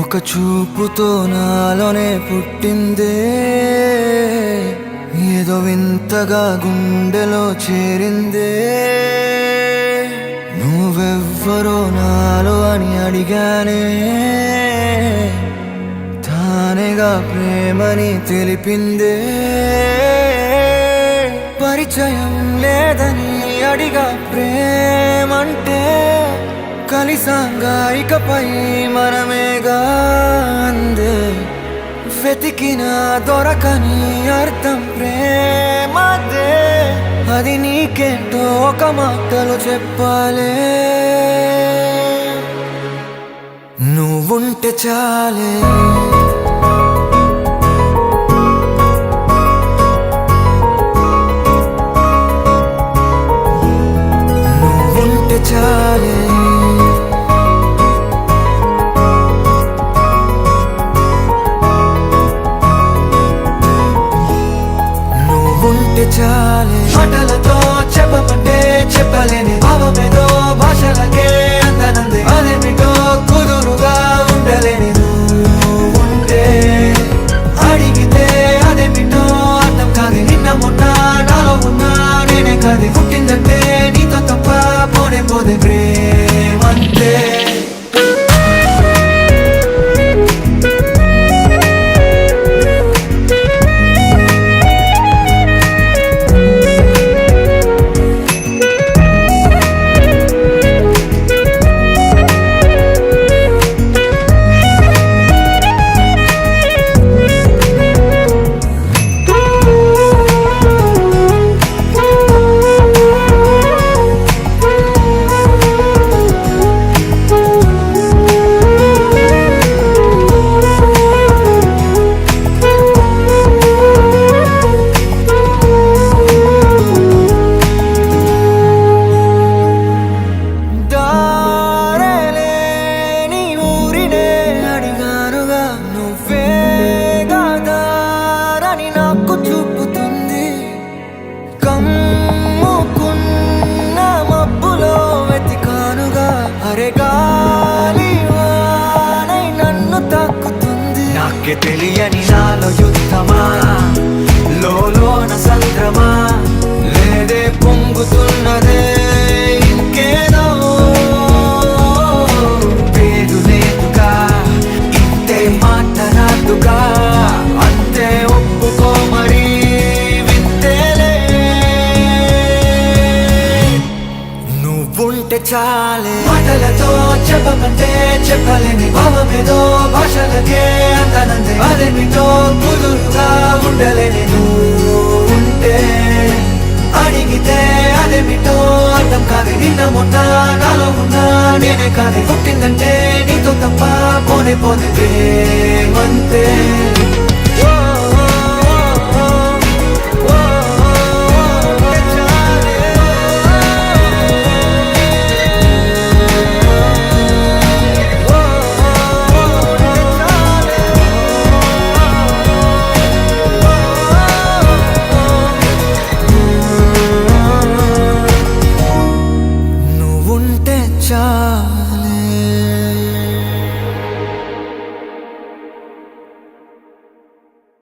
ఒక చూపుతో నాలోనే పుట్టిందే, ఏదో వింతగా గుండెలో చేరిందే. నువ్వెవ్వరో నాలో అని అడిగానే, తానేగా ప్రేమని తెలిపిందే. పరిచయం లేదని అడిగా ప్రేమంటే, కలిసాంగా ఇకపై మనమేగా అందే. వెతికిన దొరకని అర్థం ప్రేమదే, అది నీకేంటో ఒక మాటలో చెప్పాలే. నువ్వుంటే చాలే, నువ్వుంటే చాలే, నువ్వుంటే చాలే. మాటలతో చెప్పమంటే చెప్పలేని భావమేదో భాషలకే అందనందే. అదేమిటో కుదురుగా ఉండలేని నువ్వుంటే, అడిగితే అదేమిటో అర్థం కాదు. నిన్న మొన్న నాలో ఉన్నా నేనే కాదు. పుట్టిందంటే నీతో తప్ప పోనే పోదే ప్రేమంతే. చూపుతుంది కమ్ముకున్న మబ్బులో వెతికానుగా. అరే గాలి వానై నన్ను తాకుతుంది. నాకే తెలియని నాలో యుద్ధమా, లోన సంద్రమా, లేదే పొంగుతున్నదే ఇంకేదో. పేరు లేదుగా, ఇంతే మాట రాదుగా, అంతే ఒప్పుకో మరి వింతేలే. నువ్వుంటే చాలే, మాటలతో చెప్పమంటే చెప్పలేని భావమేదో భాషలకే అందనందే. అదేమిటో కుదురుగా ఉండలేని నువ్వుంటే, అడిగితే అదేమిటో అర్థం కాదు. నిన్న మొన్న నాలో ఉన్నా నేనే కాదు. పుట్టిందంటే నీతో తప్ప పోనే పోతే ప్రేమంతే.